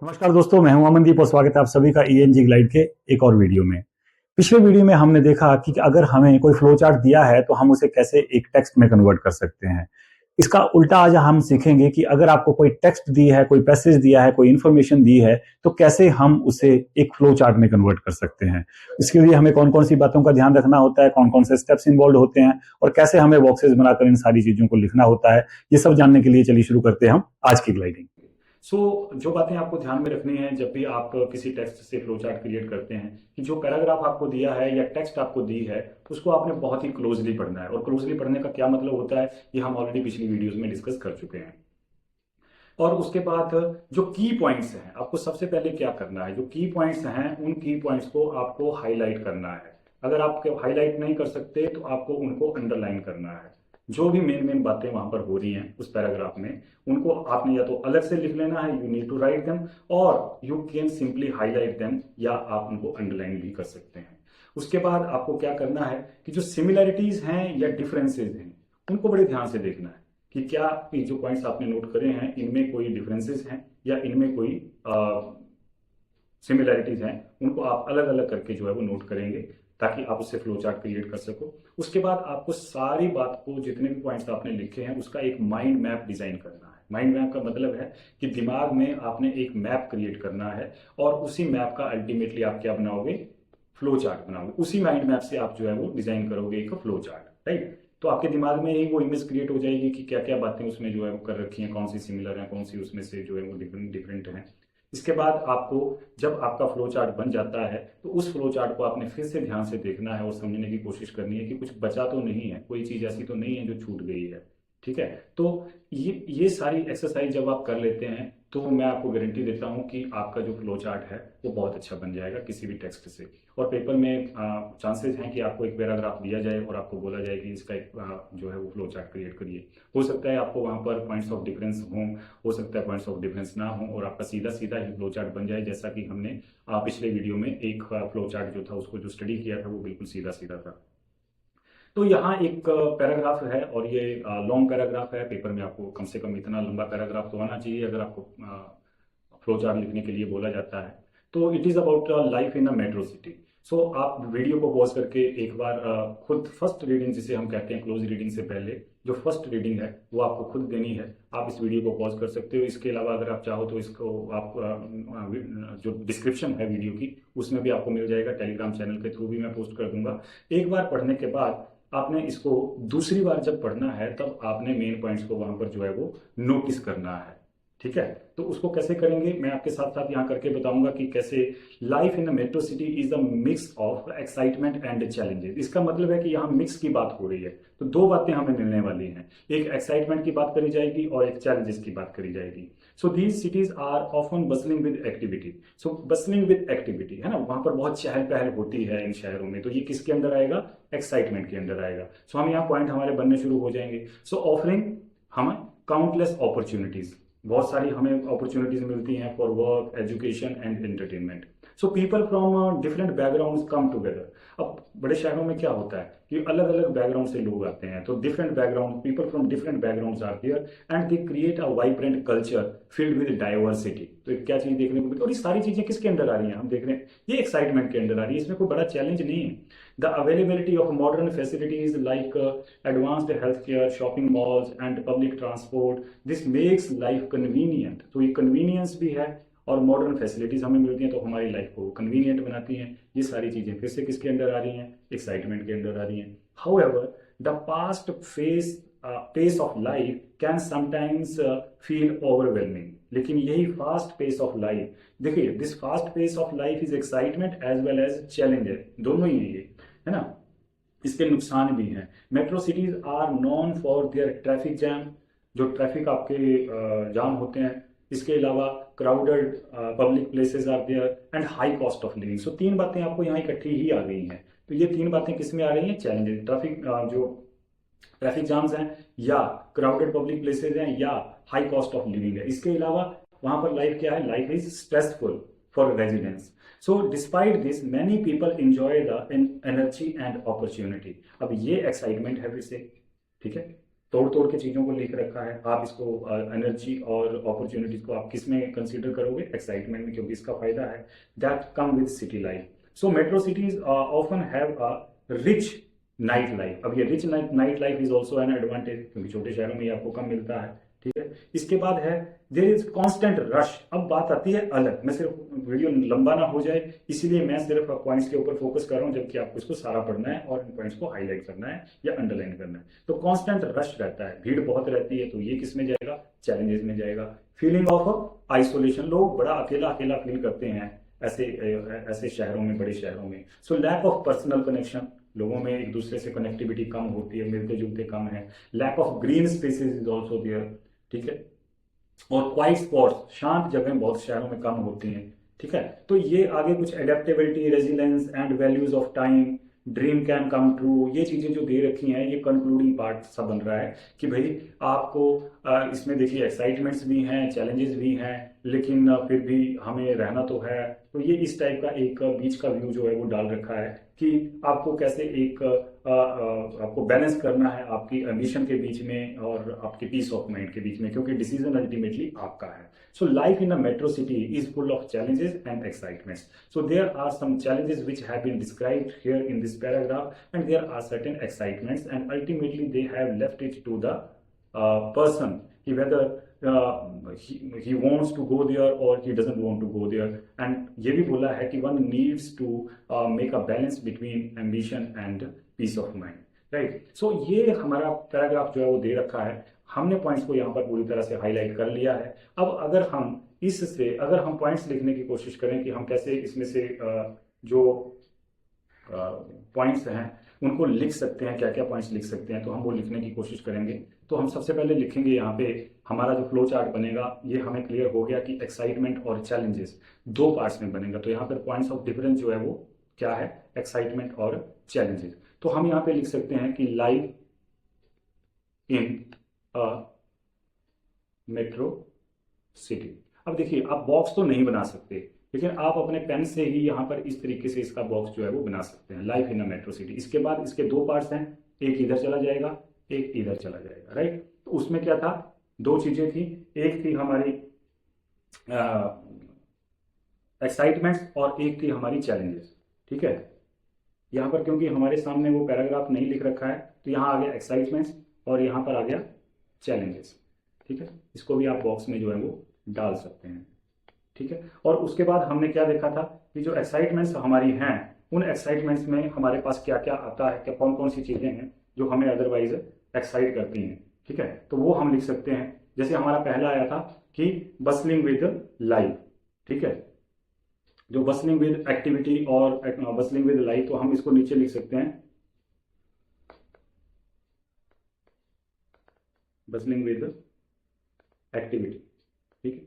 नमस्कार दोस्तों, मैं हूं अमनदीप और स्वागत है आप सभी का ईएनजी ग्लाइड के एक और वीडियो में। पिछले वीडियो में हमने देखा कि अगर हमें कोई फ्लो चार्ट दिया है तो हम उसे कैसे एक टेक्स्ट में कन्वर्ट कर सकते हैं। इसका उल्टा आज हम सीखेंगे कि अगर आपको कोई टेक्स्ट दी है, कोई पैसेज दिया है, कोई इन्फॉर्मेशन दी है तो कैसे हम उसे एक फ्लो चार्ट में कन्वर्ट कर सकते हैं। इसके लिए हमें कौन कौन सी बातों का ध्यान रखना होता है, कौन कौन से स्टेप्स इन्वॉल्व होते हैं और कैसे हमें बॉक्सेस बनाकर इन सारी चीजों को लिखना होता है, ये सब जानने के लिए चलिए शुरू करते हैं हम आज की ग्लाइडिंग। जो बातें आपको ध्यान में रखनी है जब भी आप किसी टेक्स्ट से फ्लो चार्ट क्रिएट करते हैं कि जो पैराग्राफ आपको दिया है या टेक्स्ट आपको दी है उसको आपने बहुत ही क्लोजली पढ़ना है। और क्लोजली पढ़ने का क्या मतलब होता है ये हम ऑलरेडी पिछली वीडियोस में डिस्कस कर चुके हैं। और उसके बाद जो की पॉइंट्स हैं आपको सबसे पहले क्या करना है, जो की पॉइंट्स हैं उन की पॉइंट्स को आपको हाईलाइट करना है। अगर आप हाईलाइट नहीं कर सकते तो आपको उनको अंडरलाइन करना है। जो भी मेन मेन बातें वहां पर हो रही हैं उस पैराग्राफ में उनको आपने या तो अलग से लिख लेना है, you need to write them, और you can simply highlight them, या आप उनको अंडरलाइन भी कर सकते हैं। उसके बाद आपको क्या करना है कि जो सिमिलैरिटीज हैं या डिफरेंसेज हैं उनको बड़े ध्यान से देखना है कि क्या ये जो पॉइंट्स आपने नोट करे हैं इनमें कोई डिफरेंसेस हैं या इनमें कोई सिमिलैरिटीज हैं। उनको आप अलग अलग करके जो है वो नोट करेंगे ताकि आप उससे फ्लो चार्ट क्रिएट कर सको। उसके बाद आपको सारी बात को, जितने भी पॉइंट्स आपने लिखे हैं, उसका एक माइंड मैप डिजाइन करना है। माइंड मैप का मतलब है कि दिमाग में आपने एक मैप क्रिएट करना है और उसी मैप का अल्टीमेटली आप क्या बनाओगे, फ्लो चार्ट बनाओगे। उसी माइंड मैप से आप जो है वो डिजाइन करोगे एक फ्लो चार्ट, राइट। तो आपके दिमाग में ही वो इमेज क्रिएट हो जाएगी कि क्या क्या बातें उसमें जो है वो कर रखी हैं, कौन सी सिमिलर है, कौन सी उसमें से जो है वो डिफरेंट डिफरेंट है। इसके बाद आपको जब आपका फ्लो चार्ट बन जाता है तो उस फ्लो चार्ट को आपने फिर से ध्यान से देखना है और समझने की कोशिश करनी है कि कुछ बचा तो नहीं है, कोई चीज ऐसी तो नहीं है जो छूट गई है। ठीक है। तो ये सारी एक्सरसाइज जब आप कर लेते हैं तो मैं आपको गारंटी देता हूं कि आपका जो फ्लो चार्ट है वो बहुत अच्छा बन जाएगा किसी भी टेक्स्ट से। और पेपर में चांसेस हैं कि आपको एक पैराग्राफ दिया जाए और आपको बोला जाए कि इसका एक जो है वो फ्लो चार्ट क्रिएट करिए। हो सकता है आपको वहां पर पॉइंट्स ऑफ डिफरेंस हों, हो सकता है पॉइंट्स ऑफ डिफरेंस ना हो और आपका सीधा सीधा ही फ्लो चार्ट बन जाए, जैसा कि हमने पिछले वीडियो में एक फ्लो चार्ट जो था उसको जो स्टडी किया था वो बिल्कुल सीधा सीधा था। तो यहाँ एक पैराग्राफ है और ये लॉन्ग पैराग्राफ है। पेपर में आपको कम से कम इतना लंबा पैराग्राफ तो आना चाहिए अगर आपको फ्लो चार्ट लिखने के लिए बोला जाता है। तो it is about life in a metro city. So आप वीडियो को पॉज करके एक बार खुद फर्स्ट रीडिंग जिसे हम कहते हैं क्लोज रीडिंग से पहले जो फर्स्ट रीडिंग है वो आपको खुद देनी है। आप इस वीडियो को पॉज कर सकते हो। इसके अलावा अगर आप चाहो तो इसको आप जो डिस्क्रिप्शन है वीडियो की उसमें भी आपको मिल जाएगा, टेलीग्राम चैनल के थ्रू भी मैं पोस्ट कर दूंगा। एक बार पढ़ने के बाद आपने इसको दूसरी बार जब पढ़ना है तब आपने मेन पॉइंट्स को वहां पर जो है वो नोटिस करना है। ठीक है। तो उसको कैसे करेंगे मैं आपके साथ साथ यहाँ करके बताऊंगा कि कैसे life in a metro city is a mix of excitement and challenges. इसका मतलब है कि यहाँ मिक्स की बात हो रही है तो दो बातें हमें मिलने वाली हैं, एक एक्साइटमेंट की बात करी जाएगी और एक चैलेंजेस की बात करी जाएगी। So these cities are often bustling with activity. So bustling with activity है ना, वहां पर बहुत चहल पहल होती है इन शहरों में, तो ये किसके अंदर आएगा, एक्साइटमेंट के अंदर आएगा। सो हम यहाँ पॉइंट हमारे बनने शुरू हो जाएंगे। सो ऑफरिंग हमें काउंटलेस अपॉर्चुनिटीज, बहुत सारी हमें अपॉर्चुनिटीज मिलती हैं for work, education and entertainment. So people from different backgrounds come together. अब बड़े शहरों में क्या होता है कि अलग अलग बैकग्राउंड से लोग आते हैं, तो different background, people from different backgrounds are there and they create a vibrant culture filled with diversity. तो क्या चीज देखने को मिलती है और ये सारी चीजें किसके अंदर आ रही हैं, हम देख रहे हैं ये एक्साइटमेंट के अंदर आ रही है। इसमें कोई बड़ा चैलेंज नहीं है। The availability of modern facilities like advanced health care, shopping malls and public transport, this makes life convenient. तो ये कन्वीनियंस भी है और मॉडर्न फैसिलिटीज हमें मिलती हैं तो हमारी लाइफ को कन्वीनियंट बनाती हैं। ये सारी चीजें फिर से किसके अंदर आ रही हैं, एक्साइटमेंट के अंदर आ रही हैं। However the fast face pace of life can sometimes feel overwhelming. लेकिन यही फास्ट पेस ऑफ लाइफ, देखिए this fast pace of life is excitement as well as challenge, दोनों ही है ना। इसके नुकसान भी हैं। Metro cities are known for their traffic jam, जो ट्रैफिक आपके जाम होते हैं। इसके अलावा crowded public places are there and high cost of living. So तीन बातें आपको यहाँ इकट्ठी ही आ गई हैं। तो ये तीन बातें किस में आ रही हैं, चैलेंजेस, ट्रैफिक जो ट्रैफिक जाम्स हैं या क्राउडेड पब्लिक प्लेसेस हैं या हाई कॉस्ट ऑफ लिविंग है। इसके अलावा वहां पर लाइफ क्या है, life is stressful for residents. So despite this many people enjoy the energy and opportunity. अब ये एक्साइटमेंट है फिर से, ठीक है। तोड़ तोड़ के चीज़ों को लिख रखा है। आप इसको एनर्जी और अपॉर्चुनिटीज को आप किस में कंसीडर करोगे? एक्साइटमेंट में, क्योंकि इसका फायदा है that come with city life. So metro cities often have a rich night life. अब ये rich night life is also an advantage, क्योंकि छोटे शहरों में ये आपको कम मिलता है। ठीक है, इसके बाद है देयर इज कांस्टेंट रश। अब बात आती है अलग, मैं सिर्फ वीडियो लंबा ना हो जाए इसलिए मैं सिर्फ पॉइंट्स के ऊपर फोकस कर रहा हूं, जबकि आपको इसको सारा पढ़ना है और इन पॉइंट्स को हाईलाइट करना है या अंडरलाइन करना है। तो कांस्टेंट रश रहता है, भीड़ बहुत रहती है, तो ये किस में जाएगा? चैलेंजेस में जाएगा। फीलिंग ऑफ आइसोलेशन, लोग बड़ा अकेला अकेला फील करते हैं ऐसे ऐसे शहरों में, बड़े शहरों में। So lack of personal connection, लोगों में एक दूसरे से कनेक्टिविटी कम होती है, मिलते जुलते कम है। Lack of green spaces is also there. ठीक है, और क्वाइट स्पॉट्स, शांत जगह बहुत शहरों में कम होती हैं। ठीक है, तो ये आगे कुछ adaptability, resilience and values of time, dream can come true, ये चीजें जो दे रखी हैं, ये कंक्लूडिंग पार्ट सब बन रहा है कि भाई आपको इसमें देखिए एक्साइटमेंट्स भी हैं, चैलेंजेस भी हैं, लेकिन फिर भी हमें रहना तो है। तो ये इस टाइप का एक बीच का व्यू जो है वो डाल रखा है कि आपको कैसे एक आपको बैलेंस करना है आपकी एम्बिशन के बीच में और आपकी पीस ऑफ माइंड के बीच में, क्योंकि डिसीजन अल्टीमेटली आपका है। So life in a metro city is full of challenges and excitements. So there are some challenges which have been described here in this paragraph, and there are certain excitements, and ultimately they have left it to the person, whether he wants to go there or he doesn't want to go there. And ये भी बोला है कि one needs to make a balance between ambition and peace of mind. Right, so ये हमारा paragraph जो है वो दे रखा है, हमने पॉइंट्स को यहाँ पर पूरी तरह से हाईलाइट कर लिया है। अब अगर हम इससे अगर हम पॉइंट्स लिखने की कोशिश करें कि हम कैसे इसमें से जो पॉइंट्स हैं उनको लिख सकते हैं, क्या क्या पॉइंट्स लिख सकते हैं, तो हम वो लिखने की कोशिश करेंगे। तो हम सबसे पहले लिखेंगे यहाँ पे, हमारा जो फ्लो चार्ट बनेगा ये हमें क्लियर हो गया कि एक्साइटमेंट और चैलेंजेस दो पार्ट्स में बनेगा। तो यहाँ पर पॉइंट्स ऑफ डिफरेंस जो है वो क्या है? एक्साइटमेंट और चैलेंजेस। तो हम यहाँ पे लिख सकते हैं कि life in a metro city. अब देखिए, आप बॉक्स तो नहीं बना सकते, लेकिन आप अपने पेन से ही यहाँ पर इस तरीके से इसका बॉक्स जो है वो बना सकते हैं, life in a metro city. इसके बाद इसके दो पार्ट्स हैं, एक इधर चला जाएगा, एक इधर चला जाएगा। राइट, तो उसमें क्या था? दो चीजें थी, एक थी हमारी एक्साइटमेंट्स और एक थी हमारी चैलेंजेस। ठीक है, यहाँ पर क्योंकि हमारे सामने वो पैराग्राफ नहीं लिख रखा है, तो यहाँ आ गया एक्साइटमेंट्स और यहाँ पर आ गया चैलेंजेस। ठीक है, इसको भी आप बॉक्स में जो है वो डाल सकते हैं। ठीक है, और उसके बाद हमने क्या देखा था कि जो एक्साइटमेंट्स हमारी हैं, उन एक्साइटमेंट्स में हमारे पास क्या क्या आता है, क्या कौन कौन सी चीजें हैं जो हमें अदरवाइज एक्साइट करती हैं। ठीक है, तो वो हम लिख सकते हैं। जैसे हमारा पहला आया था कि बसलिंग विद लाइफ। ठीक है, जो बसलिंग विद एक्टिविटी और बसलिंग विद लाइफ, तो हम इसको नीचे लिख सकते हैं, बसलिंग विद एक्टिविटी। ठीक है,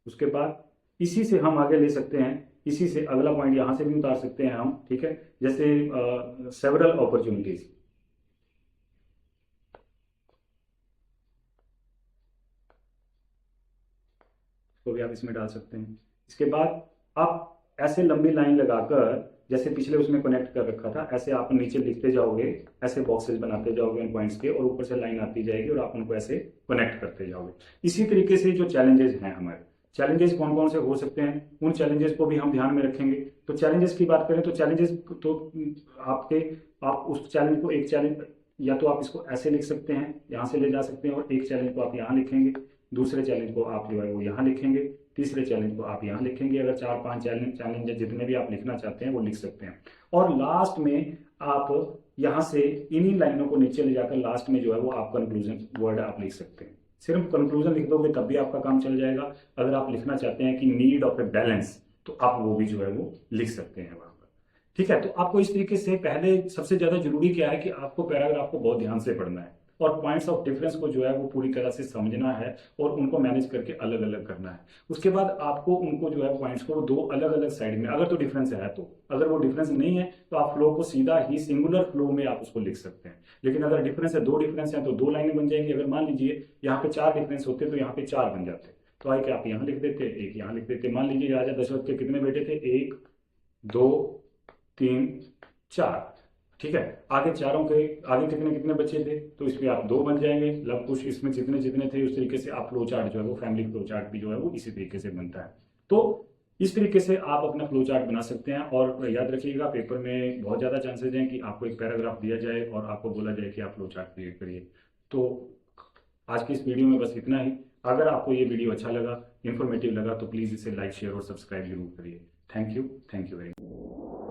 उसके बाद इसी से हम आगे ले सकते हैं, इसी से अगला पॉइंट यहां से भी उतार सकते हैं हम। ठीक है, जैसे सेवरल अपॉर्चुनिटीज, तो भी आप इसमें डाल सकते हैं। इसके बाद आप ऐसे लंबी लाइन लगाकर, जैसे पिछले उसमें कनेक्ट कर रखा था, ऐसे आप नीचे लिखते जाओगे, ऐसे बॉक्सेस बनाते जाओगे उन पॉइंट्स के, और ऊपर से लाइन आती जाएगी और आप उनको ऐसे कनेक्ट करते जाओगे। इसी तरीके से जो चैलेंजेस हैं हमारे, चैलेंजेस कौन कौन से हो सकते हैं, उन चैलेंजेस को भी हम ध्यान में रखेंगे। तो चैलेंजेस की बात करें तो चैलेंजेस तो आप उस चैलेंज को, एक चैलेंज या तो आप इसको ऐसे लिख सकते हैं, यहाँ से ले जा सकते हैं, और एक चैलेंज को आप यहाँ लिखेंगे, दूसरे चैलेंज को आप जो है वो यहाँ लिखेंगे, तीसरे चैलेंज को आप यहाँ लिखेंगे। अगर 4-5 चैलेंज जितने भी आप लिखना चाहते हैं वो लिख सकते हैं। और लास्ट में आप यहाँ से इन्हीं लाइनों को नीचे ले जाकर लास्ट में जो है वो आप कंक्लूजन वर्ड आप लिख सकते हैं। सिर्फ कंक्लूजन लिख दोगे तब भी आपका काम चल जाएगा। अगर आप लिखना चाहते हैं कि नीड ऑफ ए बैलेंस, तो आप वो भी जो है वो लिख सकते हैं वहां पर। ठीक है, तो आपको इस तरीके से पहले सबसे ज्यादा जरूरी क्या है कि आपको पैराग्राफ को बहुत ध्यान से पढ़ना है और पॉइंट्स ऑफ डिफरेंस को जो है वो पूरी तरह से समझना है और उनको मैनेज करके अलग अलग करना है। उसके बाद आपको उनको जो है पॉइंट्स को दो अलग अलग साइड में, अगर तो डिफरेंस है तो, अगर वो डिफरेंस नहीं है तो आप फ्लो को सीधा ही सिंगुलर फ्लो में आप उसको लिख सकते हैं। लेकिन अगर डिफरेंस है, दो डिफरेंस है, तो दो लाइनें बन जाएंगी। अगर मान लीजिए यहाँ पे 4 डिफरेंस होते तो यहाँ पे 4 बन जाते, तो आए कि आप यहाँ लिख देते, एक यहाँ लिख देते। मान लीजिए राजा दशरथ के कितने बेटे थे? 1 2 3 4। ठीक है। आगे चारों के आगे कितने कितने बच्चे थे, तो इस पे आप 2 बन जाएंगे। लव कुश इसमें जितने जितने थे उस तरीके से आप फ्लो चार्ट जो है वो फैमिली फ्लो चार्ट भी जो है वो इसी तरीके से बनता है। तो इस तरीके से आप अपना फ्लो चार्ट बना सकते हैं। और याद रखिएगा, पेपर में बहुत ज़्यादा चांसेस हैं कि आपको एक पैराग्राफ दिया जाए और आपको बोला जाए कि आप फ्लो चार्ट क्रिएट करिए। तो आज की इस वीडियो में बस इतना ही। अगर आपको ये वीडियो अच्छा लगा, इन्फॉर्मेटिव लगा, तो प्लीज़ इसे लाइक शेयर और सब्सक्राइब जरूर करिए। Thank you very much.